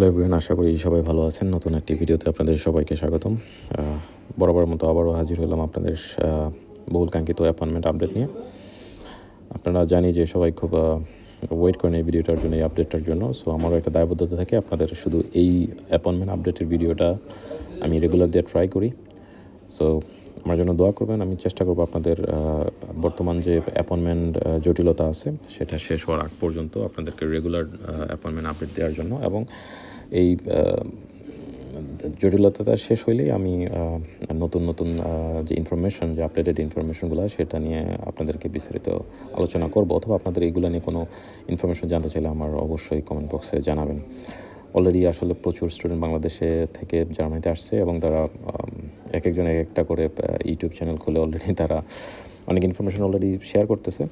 Hello everyone, আশা করি সবাই ভালো আছেন। নতুন একটি ভিডিওতে আপনাদের সবাইকে স্বাগতম। বরাবর মতো আবারও হাজির হলাম আপনাদের বহুল কাঙ্ক্ষিত অ্যাপয়েন্টমেন্ট আপডেট নিয়ে। আপনারা জানি যে সবাই খুব ওয়েট করেন এই ভিডিওটার জন্য, এই আপডেটটার জন্য। সো আমারও একটা দায়বদ্ধতা থাকে আপনাদের শুধু এই অ্যাপয়েন্টমেন্ট আপডেটের ভিডিওটা আমি রেগুলার দিয়ে ট্রাই করি। সো আমার জন্য দোয়া করবেন। আমি চেষ্টা করবো আপনাদের বর্তমান যে অ্যাপয়েন্টমেন্ট জটিলতা আছে সেটা শেষ হওয়ার আগ পর্যন্ত আপনাদেরকে রেগুলার অ্যাপয়েন্টমেন্ট আপডেট দেওয়ার জন্য, এবং এই জটিলতাটা শেষ হইলেই আমি নতুন নতুন যে ইনফরমেশন, যে আপডেটেড ইনফরমেশনগুলো সেটা নিয়ে আপনাদেরকে বিস্তারিত আলোচনা করব, অথবা আপনাদের এইগুলো নিয়ে কোনো ইনফরমেশন জানতে চাইলে আমার অবশ্যই কমেন্ট বক্সে জানাবেন। অলরেডি আসলে প্রচুর স্টুডেন্ট বাংলাদেশে থেকে জার্মানিতে আসছে, এবং তারা এক একজন এক একটা করে ইউটিউব চ্যানেল খুলে অলরেডি তারা অনেক ইনফরমেশন অলরেডি শেয়ার করতেছে।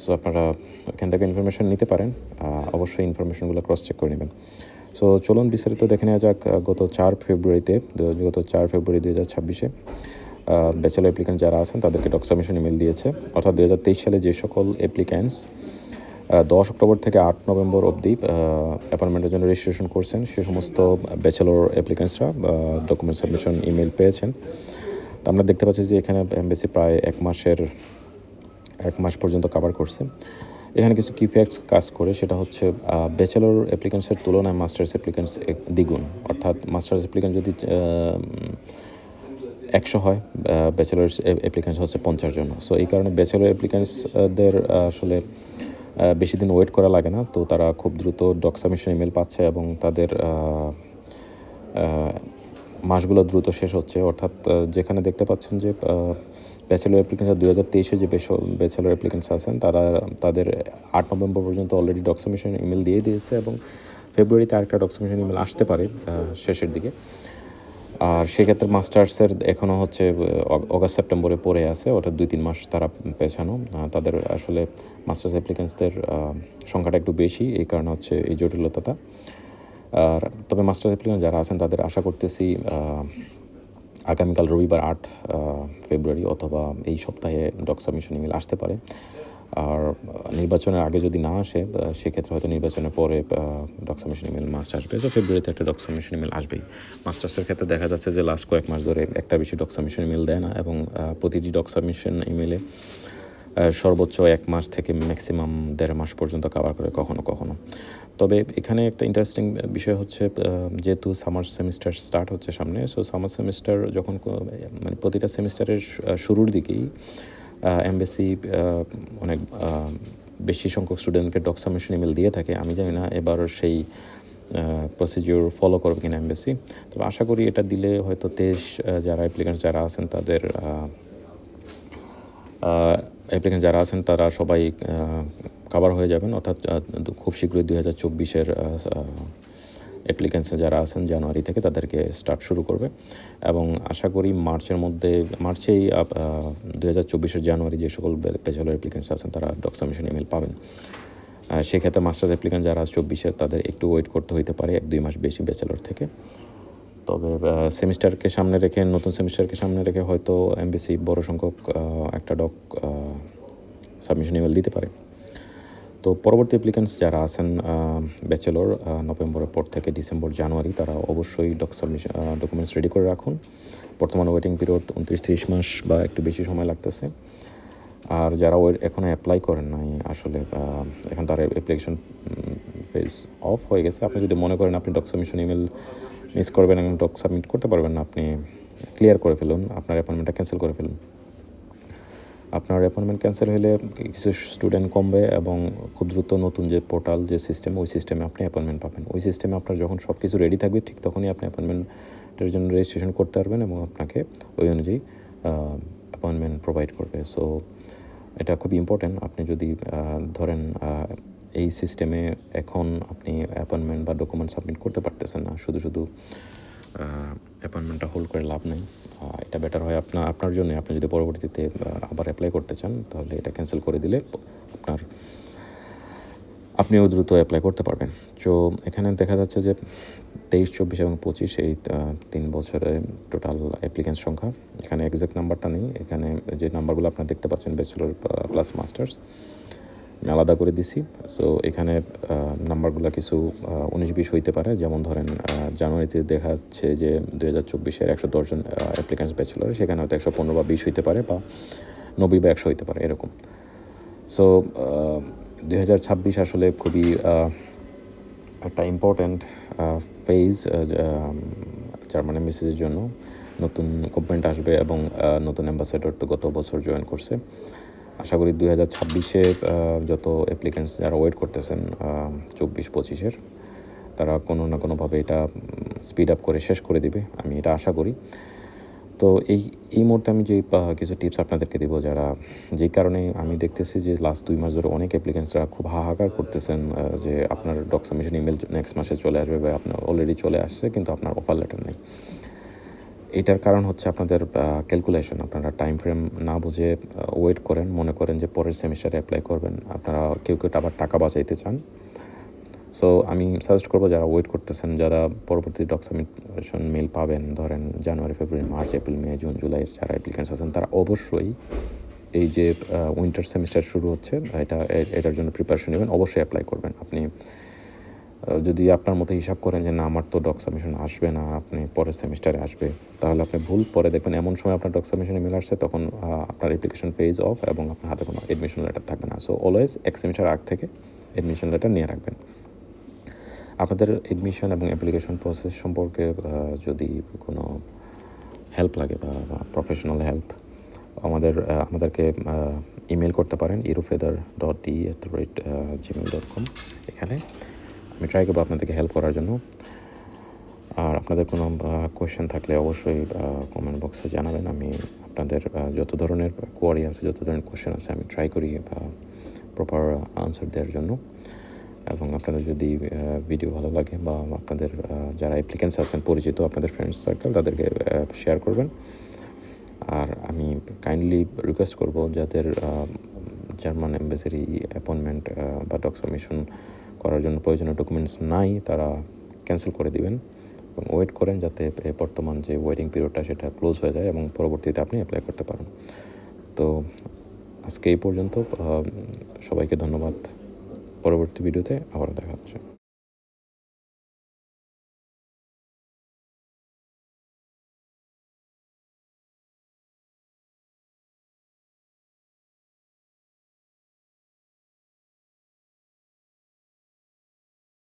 সো আপনারা এখান থেকে ইনফরমেশন নিতে পারেন, অবশ্যই ইনফরমেশনগুলো ক্রস চেক করে নেবেন। সো চলুন বিস্তারিত দেখে নেওয়া যাক। গত 4 ফেব্রুয়ারি 2026 ব্যাচেলর অ্যাপ্লিক্যান্ট যারা আছেন তাদেরকে ডক সাবমিশন ইমেল দিয়েছে। অর্থাৎ 2023 সালে যে সকল অ্যাপ্লিক্যান্টস 10 অক্টোবর থেকে 8 নভেম্বর অবধি অ্যাপয়েন্টমেন্টের জন্য রেজিস্ট্রেশন করছেন, সে সমস্ত ব্যাচেলর অ্যাপ্লিক্যান্টসরা ডকুমেন্ট সাবমিশন ইমেল পেয়েছেন। তো আমরা দেখতে পাচ্ছি যে এখানে এমবেসি প্রায় এক মাস পর্যন্ত কভার করছে। এখানে কিছু কি ফ্যাক্টস কাজ করে, সেটা হচ্ছে ব্যাচেলর অ্যাপ্লিক্যান্টসের তুলনায় মাস্টার্স অ্যাপ্লিক্যান্টস দ্বিগুণ। অর্থাৎ মাস্টার্স অ্যাপ্লিক্যান্ট যদি 100 হয়, ব্যাচেলর অ্যাপ্লিক্যান্টস হচ্ছে 50 জন। সো এই কারণে ব্যাচেলর অ্যাপ্লিক্যান্টসদের আসলে বেশি দিন ওয়েট করা লাগে না, তো তারা খুব দ্রুত ডক সাবমিশন ইমেল পাচ্ছে এবং তাদের মাসগুলো দ্রুত শেষ হচ্ছে। অর্থাৎ যেখানে দেখতে পাচ্ছেন যে ব্যাচেলর অ্যাপ্লিকেন্টস 2023 যে ব্যাচেলর অ্যাপ্লিকেন্টস আছেন তারা তাদের 8 নভেম্বর পর্যন্ত অলরেডি ডক সাবমিশন ইমেল দিয়ে দিয়েছে, এবং ফেব্রুয়ারিতে আরেকটা ডক সাবমিশন ইমেল আসতে পারে শেষের দিকে। আর সেক্ষেত্রে মাস্টার্সের এখনও হচ্ছে অগাস্ট সেপ্টেম্বরে পড়ে আছে, অর্থাৎ 2-3 মাস তারা পেছানো। তাদের আসলে মাস্টার্স অ্যাপ্লিকেন্টসদের সংখ্যাটা একটু বেশি, এই কারণে হচ্ছে এই জটিলতাটা। আর তবে মাস্টার্স অ্যাপ্লিকেন্ট যারা আছেন তাদের আশা করতেছি আগামীকাল রবিবার 8 ফেব্রুয়ারি অথবা এই সপ্তাহে ডক সাবমিশন ইমেল আসতে পারে। আর নির্বাচনের আগে যদি না আসে সেক্ষেত্রে হয়তো নির্বাচনের পরে ডক সাবমিশন ইমেল মাস্ট আসবে। তো ফেব্রুয়ারিতে একটা ডক সাবমিশন ইমেল আসবেই। মাস্টার্সের ক্ষেত্রে দেখা যাচ্ছে যে লাস্ট কয়েক মাস ধরে একটা বেশি ডক সাবমিশন ইমেল দেয় না, এবং প্রতিটি ডক সাবমিশন ইমেলে সর্বোচ্চ 1 মাস থেকে ম্যাক্সিমাম 1.5 মাস পর্যন্ত কভার করে কখনো কখনো। তবে এখানে একটা ইন্টারেস্টিং বিষয় হচ্ছে, যেহেতু সামার সেমিস্টার স্টার্ট হচ্ছে সামনে, সো সামার সেমিস্টার যখন মানে প্রতিটা সেমিস্টারের শুরুর দিকেই এমবেসি অনেক বেশি সংখ্যক স্টুডেন্টকে ডক সাবমিশন ইমেল দিয়ে থাকে। আমি জানি না এবার সেই প্রসিডিওর ফলো করবে কিনা এমবেসি, তবে আশা করি এটা দিলে হয়তো 23 যারা অ্যাপ্লিকেন্টস যারা আছেন তাদের অ্যাপ্লিকেন্ট যারা আছেন তারা সবাই কভার হয়ে যাবেন। অর্থাৎ খুব শীঘ্রই 2024 অ্যাপ্লিকেন্টস যারা আছেন জানুয়ারি থেকে তাদেরকে স্টার্ট শুরু করবে, এবং আশা করি মার্চেই 2024 জানুয়ারি যে সকল ব্যাচেলর অ্যাপ্লিকেন্টস আছেন তারা ডক সাবমিশন ইমেল পাবেন। সেক্ষেত্রে মাস্টার্স অ্যাপ্লিকেন্ট যারা 24 তাদের একটু ওয়েট করতে হইতে পারে 1-2 মাস বেশি ব্যাচেলর থেকে। তবে নতুন সেমিস্টারকে সামনে রেখে হয়তো এমবিসি বড় সংখ্যক একটা ডক সাবমিশন ইমেল দিতে পারে। তো পরবর্তী অ্যাপ্লিকেন্টস যারা আছেন ব্যাচেলর নভেম্বরের পর থেকে ডিসেম্বর জানুয়ারি, তারা অবশ্যই ডকুমেন্টস রেডি করে রাখুন। বর্তমানে ওয়েটিং পিরিয়ড 29-30 মাস বা একটু বেশি সময় লাগতেছে। আর যারা এখনও অ্যাপ্লাই করেন নাই, আসলে এখন তার অ্যাপ্লিকেশন ফেজ অফ হয়ে গেছে। আপনি যদি মনে করেন আপনি ডক সাবমিশন ইমেল মিস করবেন এবং ডক সাবমিট করতে পারবেন না, আপনি ক্লিয়ার করে ফেলুন, আপনার অ্যাপয়েন্টমেন্টটা ক্যান্সেল করে ফেলুন। আপনার অ্যাপয়েন্টমেন্ট ক্যান্সেল হলে কিছু স্টুডেন্ট কমবে, এবং খুব দ্রুত নতুন যে পোর্টাল, যে সিস্টেম, ওই সিস্টেমে আপনি অ্যাপয়েন্টমেন্ট পাবেন। ওই সিস্টেমে আপনার যখন সব কিছু রেডি থাকবে ঠিক তখনই আপনি অ্যাপয়েন্টমেন্টের জন্য রেজিস্ট্রেশন করতে পারবেন, এবং আপনাকে ওই অনুযায়ী অ্যাপয়েন্টমেন্ট প্রোভাইড করবে। সো এটা খুব ইম্পর্ট্যান্ট। আপনি যদি ধরেন এই সিস্টেমে এখন আপনি অ্যাপয়েন্টমেন্ট বা ডকুমেন্ট সাবমিট করতে পারতেছেন না, শুধু অ্যাপয়েন্টমেন্টটা হোল্ড করে লাভ নেই। এটা বেটার হয় আপনার জন্য। আপনি যদি পরবর্তীতে আবার অ্যাপ্লাই করতে চান তাহলে এটা ক্যান্সেল করে দিলে আপনিও দ্রুত অ্যাপ্লাই করতে পারবেন। তো এখানে দেখা যাচ্ছে যে 23, 24 এবং 25 এই 3 বছরে টোটাল অ্যাপ্লিকেন্ট সংখ্যা। এখানে এক্সাক্ট নাম্বারটা নেই, এখানে যে নাম্বারগুলো আপনারা দেখতে পাচ্ছেন ব্যাচেলর প্লাস মাস্টার্স, আমি আলাদা করে দিছি। সো এখানে নাম্বারগুলো কিছু 19-20 হইতে পারে। যেমন ধরেন জানুয়ারিতে দেখা যাচ্ছে যে 2024-এর 110 জন অ্যাপ্লিক্যান্টস ব্যাচেলর, সেখানে হয়তো 115 বা 20 হইতে পারে, বা 90 বা 100 হইতে পারে, এরকম। সো 2026 আসলে খুবই একটা ইম্পর্ট্যান্ট ফেজ জার্মান এমবিসির জন্য। নতুন গভর্নমেন্ট আসবে এবং নতুন অ্যাম্বাসেডর তো গত বছর জয়েন করছে। আশা করি 2026-এ যত অ্যাপ্লিক্যান্টস যারা ওয়েট করতেছেন 24-25-এর, তারা কোনো না কোনোভাবে এটা স্পিড আপ করে শেষ করে দিবে, আমি এটা আশা করি। তো এই মুহূর্তে আমি যে কিছু টিপস আপনাদেরকে দেবো, যেই কারণে আমি দেখতেছি যে লাস্ট 2 মাস ধরে অনেক অ্যাপ্লিকেন্টসরা খুব হাহাকার করতেছেন যে আপনার ডক সাবমিশন ইমেল নেক্সট মাসে চলে আসবে, বা আপনার অলরেডি চলে আসছে কিন্তু আপনার অফার লেটার নেই। এটার কারণ হচ্ছে আপনাদের ক্যালকুলেশন। আপনারা টাইম ফ্রেম না বুঝে ওয়েট করেন, মনে করেন যে পরের সেমিস্টারে অ্যাপ্লাই করবেন। আপনারা কেউ আবার টাকা বাঁচাইতে চান। সো আমি সাজেস্ট করবো, যারা ওয়েট করতেছেন, যারা পরবর্তী ডক সাবমিশন মেল পাবেন, ধরেন জানুয়ারি, ফেব্রুয়ারি, মার্চ, এপ্রিল, মে, জুন, জুলাই যারা অ্যাপ্লিকেন্টস আছেন, তারা অবশ্যই এই যে উইন্টার সেমিস্টার শুরু হচ্ছে এটার জন্য প্রিপারেশন নেবেন, অবশ্যই অ্যাপ্লাই করবেন। আপনি যদি আপনার মতো হিসাব করেন যে না, আমার তো ডক সাবমিশন আসবে না, আপনি পরের সেমিস্টারে আসবে, তাহলে আপনি ভুল। পরে দেখবেন এমন সময় আপনার ডক সাবমিশনে মেল আসছে, তখন আপনার অ্যাপ্লিকেশন ফেজ অফ এবং আপনার হাতে কোনো এডমিশন লেটার থাকবে না। সো অলওয়েজ এক সেমিস্টার আগ থেকে এডমিশন লেটার নিয়ে রাখবেন। আপনাদের এডমিশন এবং অ্যাপ্লিকেশন প্রসেস সম্পর্কে যদি কোনো হেল্প লাগে বা প্রফেশনাল হেল্প, আমাদেরকে ইমেল করতে পারেন irufeather.de@gmail.com। এখানে আমি ট্রাই করবো আপনাদেরকে হেল্প করার জন্য। আর আপনাদের কোনো কোয়েশ্চেন থাকলে অবশ্যই কমেন্ট বক্সে জানাবেন। আমি আপনাদের যত ধরনের কোয়ারি আছে, যত ধরনের কোয়েশ্চেন আছে, আমি ট্রাই করি প্রপার আনসার দেওয়ার জন্য। এবং আপনাদের যদি ভিডিও ভালো লাগে, বা আপনাদের যারা অ্যাপ্লিকেন্টস আছেন পরিচিত, আপনাদের ফ্রেন্ডস সার্কেল, তাদেরকে শেয়ার করবেন। আর আমি কাইন্ডলি রিকোয়েস্ট করব, যাদের জার্মান এম্বাসির অ্যাপয়েন্টমেন্ট বা ডক সাবমিশন করার জন্য প্রয়োজনীয় ডকুমেন্টস নাই, তারা ক্যান্সেল করে দিবেন এবং ওয়েট করেন, যাতে বর্তমান যে ওয়েটিং পিরিয়ডটা সেটা ক্লোজ হয়ে যায় এবং পরবর্তীতে আপনি অ্যাপ্লাই করতে পারেন। তো আজকে এই পর্যন্ত। সবাইকে ধন্যবাদ। পরবর্তী ভিডিওতে আবার দেখা হচ্ছে।